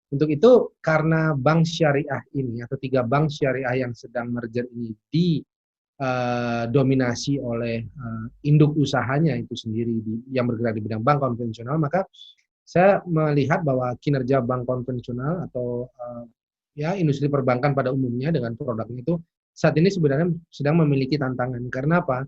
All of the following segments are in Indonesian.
Untuk itu, karena bank syariah ini atau 3 bank syariah yang sedang merger ini dominasi oleh induk usahanya itu sendiri yang bergerak di bidang bank konvensional, maka saya melihat bahwa kinerja bank konvensional atau ya industri perbankan pada umumnya dengan produknya itu saat ini sebenarnya sedang memiliki tantangan. Karena apa?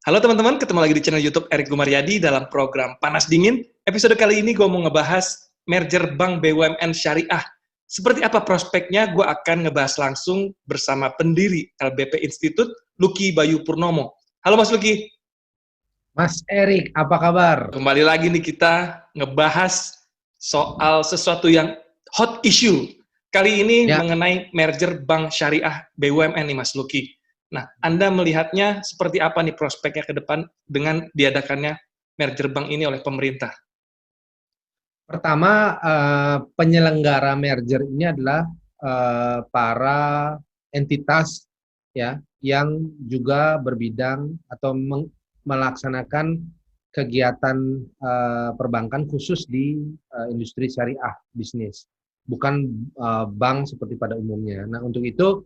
Halo teman-teman, ketemu lagi di channel YouTube Erik Gumaryadi dalam program Panas Dingin. Episode kali ini gue mau ngebahas merger Bank BUMN Syariah. Seperti apa prospeknya, gue akan ngebahas langsung bersama pendiri LBP Institute, Lucky Bayu Purnomo. Halo Mas Lucky. Mas Erik, apa kabar? Kembali lagi nih kita ngebahas soal sesuatu yang hot issue. Kali ini mengenai merger Bank Syariah BUMN nih Mas Lucky. Nah, Anda melihatnya seperti apa nih prospeknya ke depan dengan diadakannya merger bank ini oleh pemerintah? Pertama, penyelenggara merger ini adalah para entitas ya yang juga berbidang atau melaksanakan kegiatan perbankan khusus di industri syariah bisnis, bukan bank seperti pada umumnya. Nah, untuk itu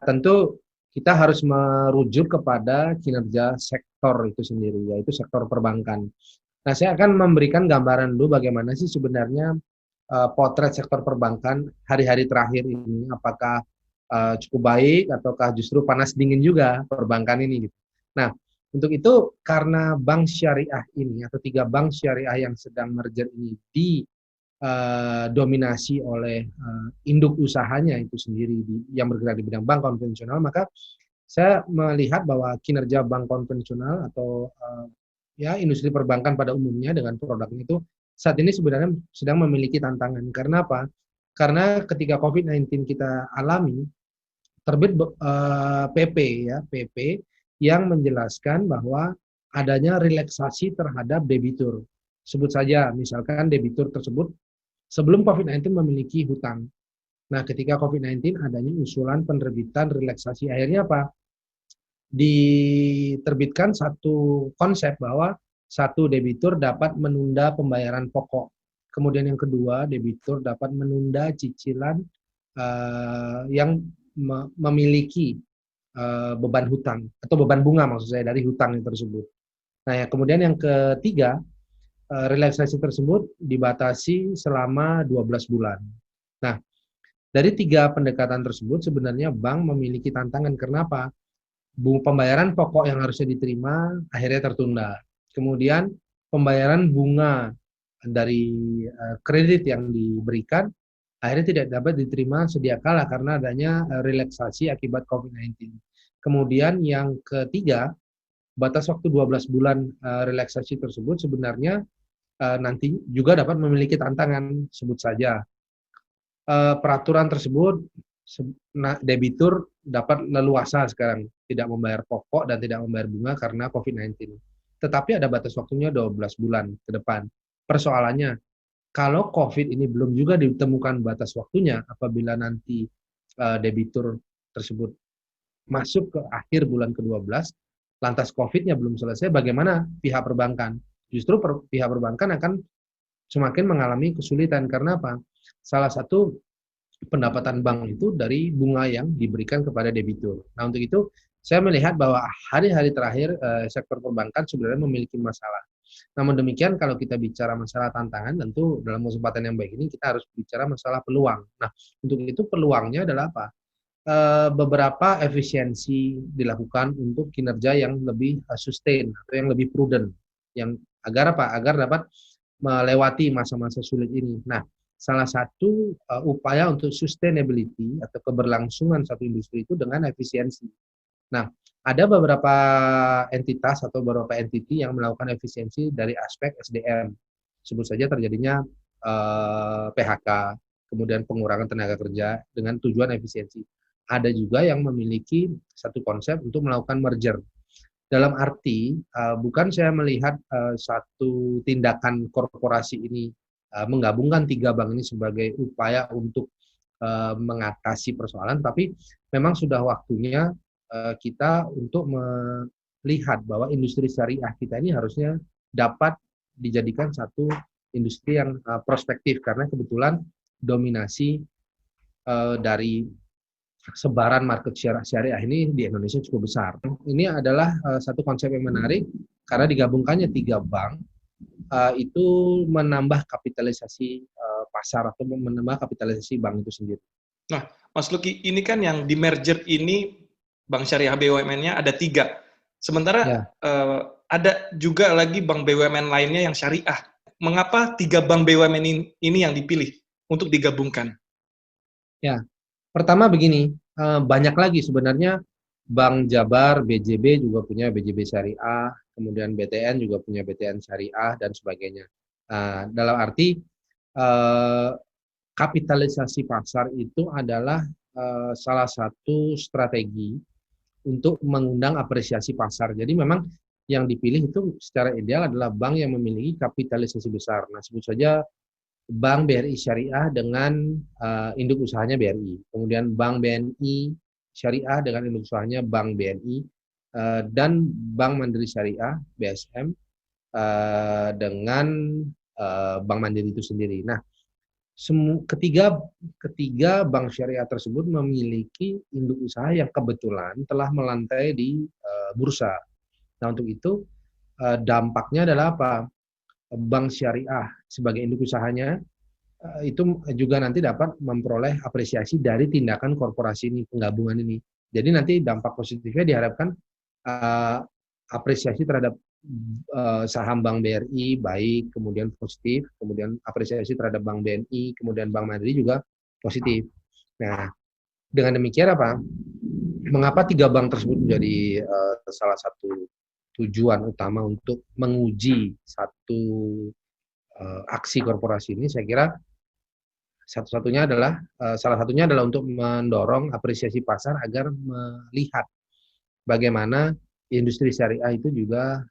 tentu kita harus merujuk kepada kinerja sektor itu sendiri, yaitu sektor perbankan. Nah, saya akan memberikan gambaran dulu bagaimana sih sebenarnya potret sektor perbankan hari-hari terakhir ini, apakah cukup baik ataukah justru panas dingin juga perbankan ini gitu. Nah, untuk itu karena bank syariah ini atau 3 bank syariah yang sedang merger ini dominasi oleh induk usahanya itu sendiri yang bergerak di bidang bank konvensional, maka saya melihat bahwa kinerja bank konvensional atau ya industri perbankan pada umumnya dengan produknya itu saat ini sebenarnya sedang memiliki tantangan. Karena apa? Karena ketika COVID-19 kita alami, terbit PP ya, PP yang menjelaskan bahwa adanya relaksasi terhadap debitur. Sebut saja misalkan debitur tersebut sebelum COVID-19 memiliki hutang. Nah, ketika COVID-19 adanya usulan penerbitan relaksasi. Akhirnya apa? Diterbitkan satu konsep bahwa satu, debitur dapat menunda pembayaran pokok. Kemudian yang kedua, debitur dapat menunda cicilan yang memiliki beban hutang atau beban bunga maksud saya dari hutang tersebut. Nah, ya, kemudian yang ketiga, relaksasi tersebut dibatasi selama 12 bulan. Nah, dari 3 pendekatan tersebut sebenarnya bank memiliki tantangan. Kenapa? Pembayaran pokok yang harusnya diterima akhirnya tertunda. Kemudian pembayaran bunga dari kredit yang diberikan akhirnya tidak dapat diterima sedia kala karena adanya relaksasi akibat COVID-19. Kemudian yang ketiga, batas waktu 12 bulan relaksasi tersebut sebenarnya nanti juga dapat memiliki tantangan. Sebut saja peraturan tersebut, debitur dapat leluasa sekarang tidak membayar pokok dan tidak membayar bunga karena COVID-19. Tetapi ada batas waktunya 12 bulan ke depan. Persoalannya, kalau COVID ini belum juga ditemukan batas waktunya, apabila nanti debitur tersebut masuk ke akhir bulan ke-12, lantas COVID-nya belum selesai, bagaimana pihak perbankan? Justru pihak perbankan akan semakin mengalami kesulitan. Karena apa? Salah satu pendapatan bank itu dari bunga yang diberikan kepada debitur. Nah, untuk itu saya melihat bahwa hari-hari terakhir sektor perbankan sebenarnya memiliki masalah. Namun demikian, kalau kita bicara masalah tantangan, tentu dalam kesempatan yang baik ini kita harus bicara masalah peluang. Nah, untuk itu peluangnya adalah apa? Beberapa efisiensi dilakukan untuk kinerja yang lebih sustain atau yang lebih prudent, yang agar apa? Agar dapat melewati masa-masa sulit ini. Nah, salah satu upaya untuk sustainability atau keberlangsungan satu industri itu dengan efisiensi. Nah, ada beberapa entitas atau beberapa entity yang melakukan efisiensi dari aspek SDM. Sebut saja terjadinya PHK, kemudian pengurangan tenaga kerja dengan tujuan efisiensi. Ada juga yang memiliki satu konsep untuk melakukan merger. Dalam arti, bukan saya melihat satu tindakan korporasi ini menggabungkan 3 bank ini sebagai upaya untuk mengatasi persoalan, tapi memang sudah waktunya kita untuk melihat bahwa industri syariah kita ini harusnya dapat dijadikan satu industri yang prospektif, karena kebetulan dominasi dari sebaran market syariah ini di Indonesia cukup besar. Ini adalah satu konsep yang menarik karena digabungkannya 3 bank itu menambah kapitalisasi pasar atau menambah kapitalisasi bank itu sendiri. Nah, Mas Luki, ini kan yang di merger ini bank syariah BUMN-nya ada 3. Sementara ada juga lagi bank BUMN lainnya yang syariah. Mengapa 3 bank BUMN ini yang dipilih untuk digabungkan? Ya, pertama begini, banyak lagi sebenarnya. Bank Jabar, BJB juga punya BJB Syariah, kemudian BTN juga punya BTN Syariah, dan sebagainya. Dalam arti, kapitalisasi pasar itu adalah salah satu strategi untuk mengundang apresiasi pasar. Jadi memang yang dipilih itu secara ideal adalah bank yang memiliki kapitalisasi besar. Nah, sebut saja Bank BRI Syariah dengan induk usahanya BRI, kemudian Bank BNI Syariah dengan induk usahanya Bank BNI, dan Bank Mandiri Syariah BSM dengan Bank Mandiri itu sendiri. Nah, ketiga bank syariah tersebut memiliki induk usaha yang kebetulan telah melantai di bursa. Nah, untuk itu dampaknya adalah apa? Bank syariah sebagai induk usahanya itu juga nanti dapat memperoleh apresiasi dari tindakan korporasi ini, penggabungan ini. Jadi nanti dampak positifnya diharapkan apresiasi terhadap saham Bank BRI baik, kemudian positif, kemudian apresiasi terhadap Bank BNI, kemudian Bank Mandiri juga positif. Nah, dengan demikian apa? Mengapa 3 bank tersebut menjadi salah satu tujuan utama untuk menguji satu aksi korporasi ini? Saya kira salah satunya adalah untuk mendorong apresiasi pasar agar melihat bagaimana industri syariah itu juga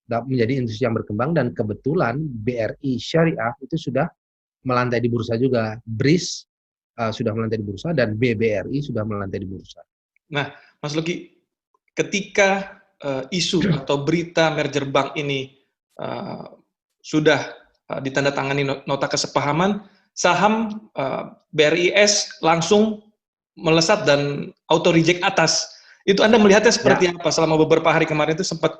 menjadi industri yang berkembang, dan kebetulan BRI Syariah itu sudah melantai di bursa juga. BRIS sudah melantai di bursa dan BBRI sudah melantai di bursa. Nah, Mas Luki, ketika isu atau berita merger bank ini sudah ditandatangani nota kesepahaman, saham BRIS langsung melesat dan auto reject atas. Itu Anda melihatnya seperti apa selama beberapa hari kemarin itu sempat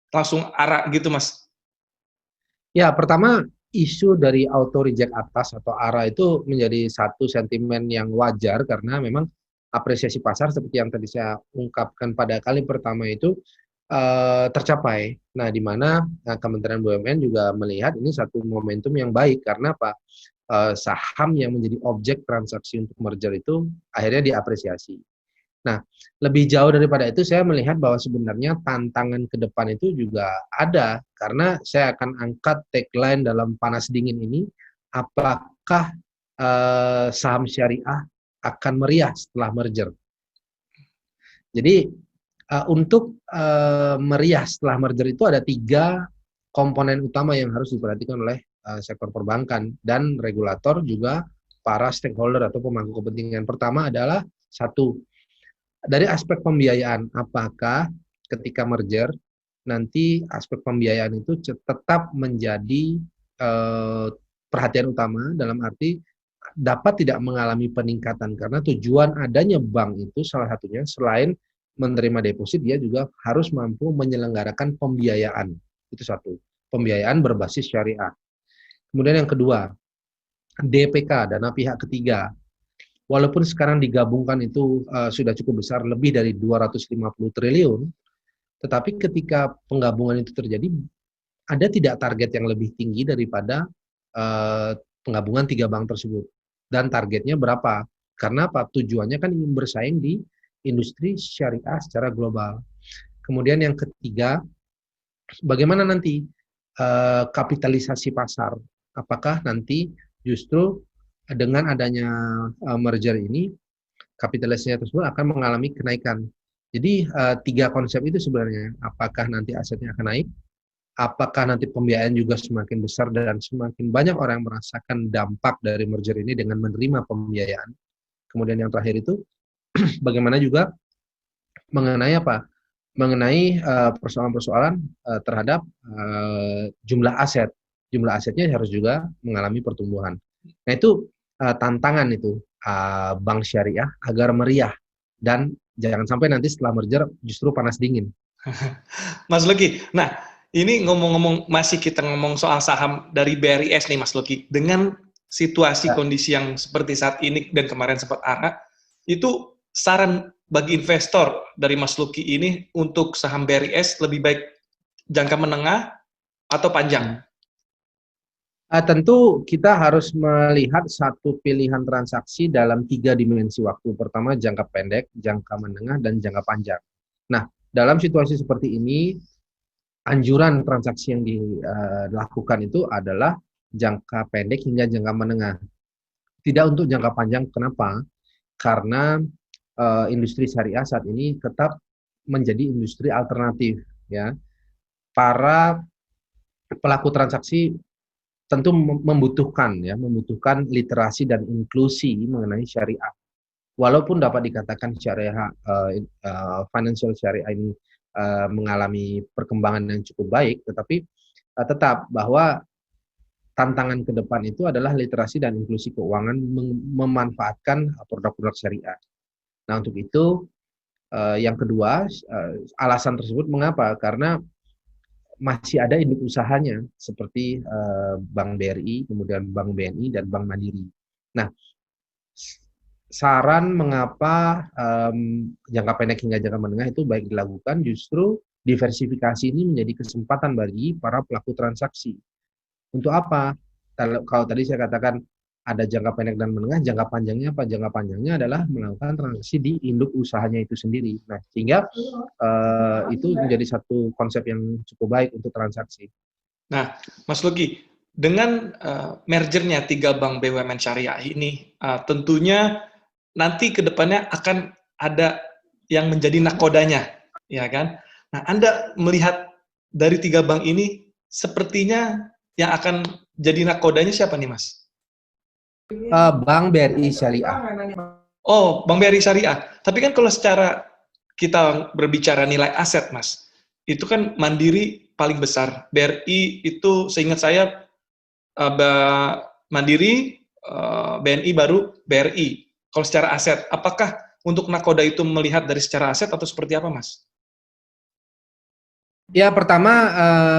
langsung arak gitu, Mas? Ya, pertama isu dari auto reject atas atau ARA itu menjadi satu sentimen yang wajar karena memang apresiasi pasar seperti yang tadi saya ungkapkan pada kali pertama itu tercapai. Nah, di mana Kementerian BUMN juga melihat ini satu momentum yang baik karena apa? Saham yang menjadi objek transaksi untuk merger itu akhirnya diapresiasi. Nah, lebih jauh daripada itu saya melihat bahwa sebenarnya tantangan ke depan itu juga ada, karena saya akan angkat tagline dalam panas dingin ini, apakah saham syariah akan meriah setelah merger. Jadi untuk meriah setelah merger itu ada 3 komponen utama yang harus diperhatikan oleh sektor perbankan dan regulator juga para stakeholder atau pemangku kepentingan. Pertama adalah satu, dari aspek pembiayaan, apakah ketika merger nanti aspek pembiayaan itu tetap menjadi perhatian utama, dalam arti dapat tidak mengalami peningkatan, karena tujuan adanya bank itu salah satunya selain menerima deposit, dia juga harus mampu menyelenggarakan pembiayaan. Itu satu, pembiayaan berbasis syariah. Kemudian yang kedua, DPK, dana pihak ketiga. Walaupun sekarang digabungkan itu sudah cukup besar, lebih dari 250 triliun, tetapi ketika penggabungan itu terjadi, ada tidak target yang lebih tinggi daripada penggabungan 3 bank tersebut. Dan targetnya berapa? Karena apa? Tujuannya kan ingin bersaing di industri syariah secara global. Kemudian yang ketiga, bagaimana nanti kapitalisasi pasar? Apakah nanti justru dengan adanya merger ini, kapitalisasinya tersebut akan mengalami kenaikan. Jadi 3 konsep itu sebenarnya, apakah nanti asetnya akan naik, apakah nanti pembiayaan juga semakin besar dan semakin banyak orang yang merasakan dampak dari merger ini dengan menerima pembiayaan. Kemudian yang terakhir itu, bagaimana juga mengenai apa? Mengenai persoalan-persoalan terhadap jumlah aset. Jumlah asetnya harus juga mengalami pertumbuhan. Nah itu tantangan itu bank syariah agar meriah dan jangan sampai nanti setelah merger justru panas dingin. Mas Luki, nah ini ngomong-ngomong masih kita ngomong soal saham dari BRIS nih Mas Luki, dengan situasi Ya. kondisi yang seperti saat ini dan kemarin sempat ARA, itu saran bagi investor dari Mas Luki ini untuk saham BRIS lebih baik jangka menengah atau panjang? Tentu kita harus melihat satu pilihan transaksi dalam 3 dimensi waktu. Pertama jangka pendek, jangka menengah, dan jangka panjang. Nah, dalam situasi seperti ini, anjuran transaksi yang dilakukan itu adalah jangka pendek hingga jangka menengah. Tidak untuk jangka panjang. Kenapa? Karena industri syariah saat ini tetap menjadi industri alternatif. Ya, para pelaku transaksi tentu membutuhkan literasi dan inklusi mengenai syariah. Walaupun dapat dikatakan syariah financial syariah ini mengalami perkembangan yang cukup baik, tetapi tetap bahwa tantangan ke depan itu adalah literasi dan inklusi keuangan memanfaatkan produk-produk syariah. Nah, untuk itu yang kedua, alasan tersebut mengapa? Karena masih ada induk usahanya seperti Bank BRI, kemudian Bank BNI dan Bank Mandiri. Nah, saran mengapa jangka pendek hingga jangka menengah itu baik dilakukan, justru diversifikasi ini menjadi kesempatan bagi para pelaku transaksi. Untuk apa? Kalau tadi saya katakan ada jangka pendek dan menengah, jangka panjangnya apa? Jangka panjangnya adalah melakukan transaksi di induk usahanya itu sendiri. Nah, sehingga itu menjadi satu konsep yang cukup baik untuk transaksi. Nah, Mas Luki, dengan mergernya 3 bank BUMN syariah ini, tentunya nanti ke depannya akan ada yang menjadi nakodanya, ya kan? Nah, Anda melihat dari 3 bank ini, sepertinya yang akan jadi nakodanya siapa nih, Mas? Bank BRI Syariah. Oh, Bank BRI Syariah. Tapi kan kalau secara kita berbicara nilai aset, Mas, itu kan Mandiri paling besar. BRI itu seingat saya Mandiri, BNI baru BRI. Kalau secara aset, apakah untuk nakoda itu melihat dari secara aset atau seperti apa, Mas? Ya, pertama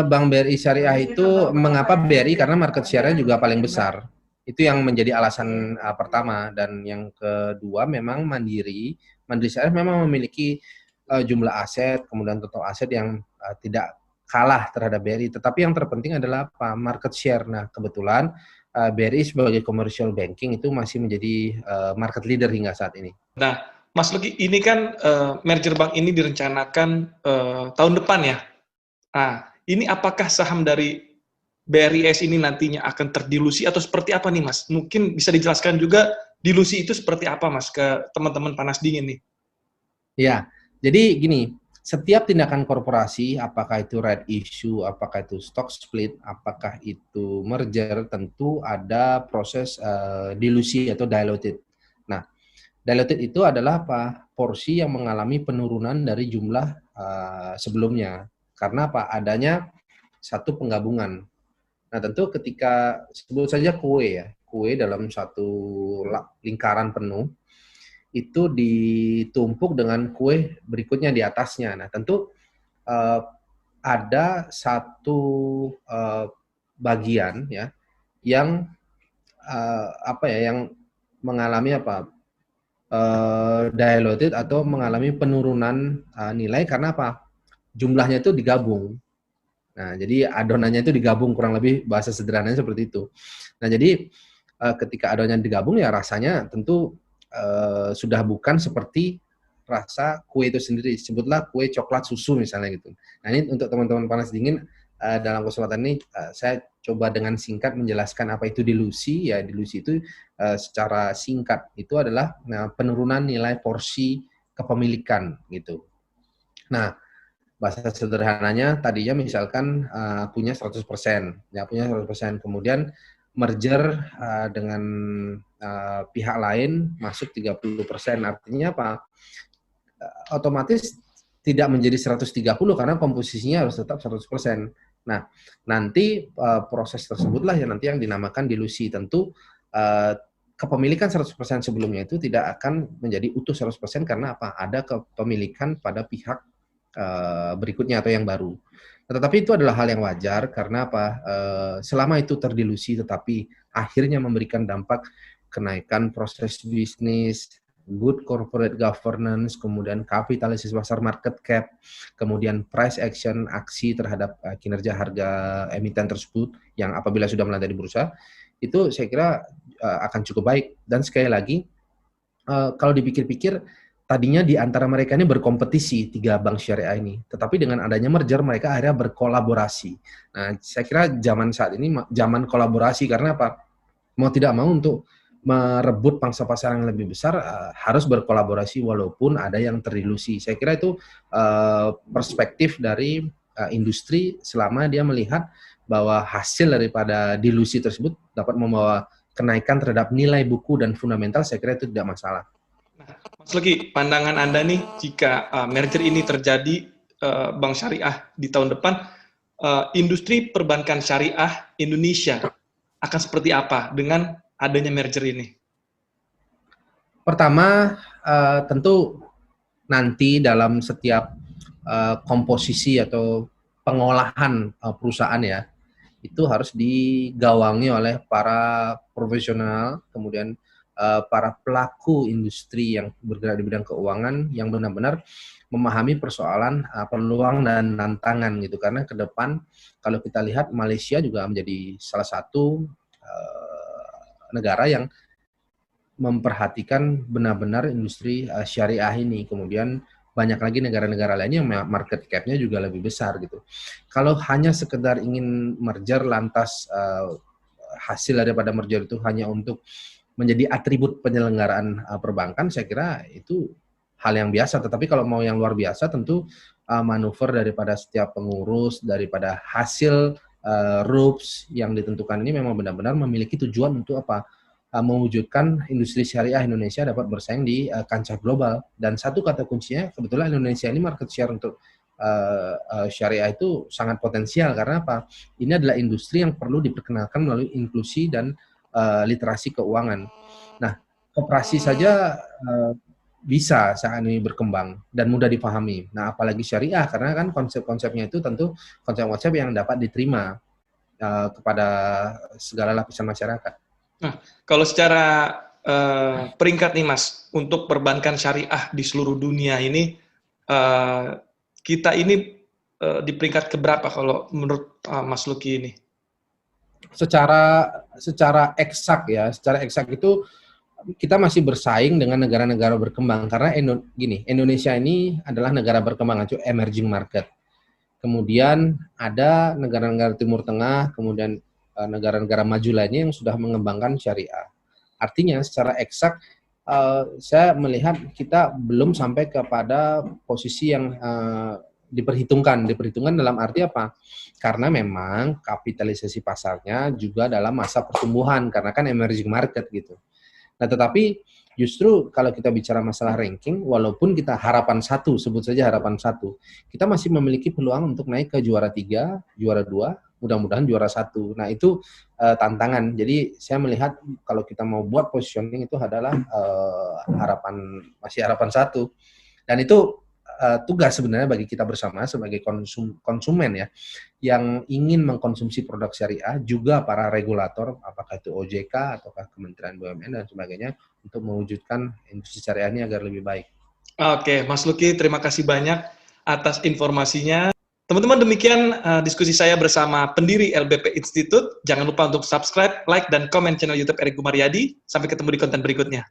Bank BRI Syariah itu mengapa BRI? Karena market share-nya juga paling besar. Itu yang menjadi alasan pertama. Dan yang kedua memang Mandiri. Mandiri Syariah memang memiliki jumlah aset, kemudian total aset yang tidak kalah terhadap BRI. Tetapi yang terpenting adalah apa? Market share. Nah, kebetulan BRI sebagai commercial banking itu masih menjadi market leader hingga saat ini. Nah, Mas Luki, ini kan merger bank ini direncanakan tahun depan ya. Nah, ini apakah saham dari BRIS ini nantinya akan terdilusi atau seperti apa nih, Mas? Mungkin bisa dijelaskan juga dilusi itu seperti apa, Mas, ke teman-teman panas dingin nih? Ya, jadi gini, setiap tindakan korporasi, apakah itu right issue, apakah itu stock split, apakah itu merger, tentu ada proses dilusi atau diluted. Nah, diluted itu adalah apa? Porsi yang mengalami penurunan dari jumlah sebelumnya. Karena apa? Adanya satu penggabungan. Nah, tentu ketika sebut saja kue ya, kue dalam satu lingkaran penuh itu ditumpuk dengan kue berikutnya di atasnya. Nah, tentu ada satu bagian ya yang apa ya, yang mengalami apa? Diluted atau mengalami penurunan nilai karena apa? Jumlahnya itu digabung. Nah, jadi adonannya itu digabung, kurang lebih bahasa sederhananya seperti itu. Nah, jadi ketika adonannya digabung ya rasanya tentu sudah bukan seperti rasa kue itu sendiri. Sebutlah kue coklat susu misalnya gitu. Nah, ini untuk teman-teman panas dingin dalam kesempatan ini saya coba dengan singkat menjelaskan apa itu dilusi. Ya, dilusi itu secara singkat itu adalah penurunan nilai porsi kepemilikan gitu. Nah, bahasa sederhananya tadinya misalkan punya 100%, ya punya 100%, kemudian merger dengan pihak lain masuk 30%. Artinya apa? otomatis tidak menjadi 130 karena komposisinya harus tetap 100%. Nah, nanti proses tersebutlah yang nanti yang dinamakan dilusi. Tentu kepemilikan 100% sebelumnya itu tidak akan menjadi utuh 100% karena apa? Ada kepemilikan pada pihak berikutnya atau yang baru. Nah, tetapi itu adalah hal yang wajar karena apa? Selama itu terdilusi tetapi akhirnya memberikan dampak kenaikan proses bisnis, good corporate governance, kemudian kapitalisasi pasar market cap, kemudian price action, aksi terhadap kinerja harga emiten tersebut yang apabila sudah melantai di bursa, itu saya kira akan cukup baik. Dan sekali lagi, kalau dipikir-pikir, tadinya di antara mereka ini berkompetisi 3 bank syariah ini, tetapi dengan adanya merger mereka akhirnya berkolaborasi. Nah, saya kira zaman saat ini zaman kolaborasi karena apa? Mau tidak mau untuk merebut pangsa pasar yang lebih besar harus berkolaborasi walaupun ada yang terilusi. Saya kira itu perspektif dari industri selama dia melihat bahwa hasil daripada dilusi tersebut dapat membawa kenaikan terhadap nilai buku dan fundamental, saya kira itu tidak masalah. Nah, Mas Luki, pandangan Anda nih jika merger ini terjadi bank syariah di tahun depan, industri perbankan syariah Indonesia akan seperti apa dengan adanya merger ini? Pertama, tentu nanti dalam setiap komposisi atau pengolahan perusahaan ya, itu harus digawangi oleh para profesional, kemudian para pelaku industri yang bergerak di bidang keuangan yang benar-benar memahami persoalan peluang dan tantangan gitu. Karena ke depan kalau kita lihat Malaysia juga menjadi salah satu negara yang memperhatikan benar-benar industri syariah ini. Kemudian banyak lagi negara-negara lainnya yang market cap-nya juga lebih besar gitu. Kalau hanya sekedar ingin merger lantas hasil daripada merger itu hanya untuk menjadi atribut penyelenggaraan perbankan, saya kira itu hal yang biasa. Tetapi kalau mau yang luar biasa tentu manuver daripada setiap pengurus, daripada hasil rules yang ditentukan ini memang benar-benar memiliki tujuan untuk apa? Mewujudkan industri syariah Indonesia dapat bersaing di kancah global. Dan satu kata kuncinya, kebetulan Indonesia ini market share untuk syariah itu sangat potensial. Karena apa? Ini adalah industri yang perlu diperkenalkan melalui inklusi dan literasi keuangan. Nah, koperasi saja bisa saat ini berkembang dan mudah dipahami. Nah, apalagi syariah, karena kan konsep-konsepnya itu tentu konsep-konsep yang dapat diterima kepada segala lapisan masyarakat. Nah, kalau secara peringkat nih Mas, untuk perbankan syariah di seluruh dunia ini, kita ini di peringkat keberapa kalau menurut Mas Luki ini? Secara eksak ya, secara eksak itu kita masih bersaing dengan negara-negara berkembang karena Indonesia ini adalah negara berkembang atau emerging market. Kemudian ada negara-negara Timur Tengah, kemudian negara-negara maju lainnya yang sudah mengembangkan syariah. Artinya secara eksak saya melihat kita belum sampai kepada posisi yang diperhitungkan dalam arti apa? Karena memang kapitalisasi pasarnya juga dalam masa pertumbuhan karena kan emerging market gitu. Nah, tetapi justru kalau kita bicara masalah ranking, walaupun kita harapan 1, sebut saja harapan 1, kita masih memiliki peluang untuk naik ke juara 3, juara 2, mudah-mudahan juara 1. Nah, itu tantangan. Jadi saya melihat kalau kita mau buat positioning itu adalah masih harapan 1. Dan itu tugas sebenarnya bagi kita bersama sebagai konsumen ya, yang ingin mengkonsumsi produk syariah, juga para regulator, apakah itu OJK ataukah Kementerian BUMN dan sebagainya, untuk mewujudkan industri syariah ini agar lebih baik. Oke, Mas Luki, terima kasih banyak atas informasinya. Teman-teman, demikian diskusi saya bersama pendiri LBP Institute. Jangan lupa untuk subscribe, like, dan komen channel YouTube Erik Gumaryadi. Sampai ketemu di konten berikutnya.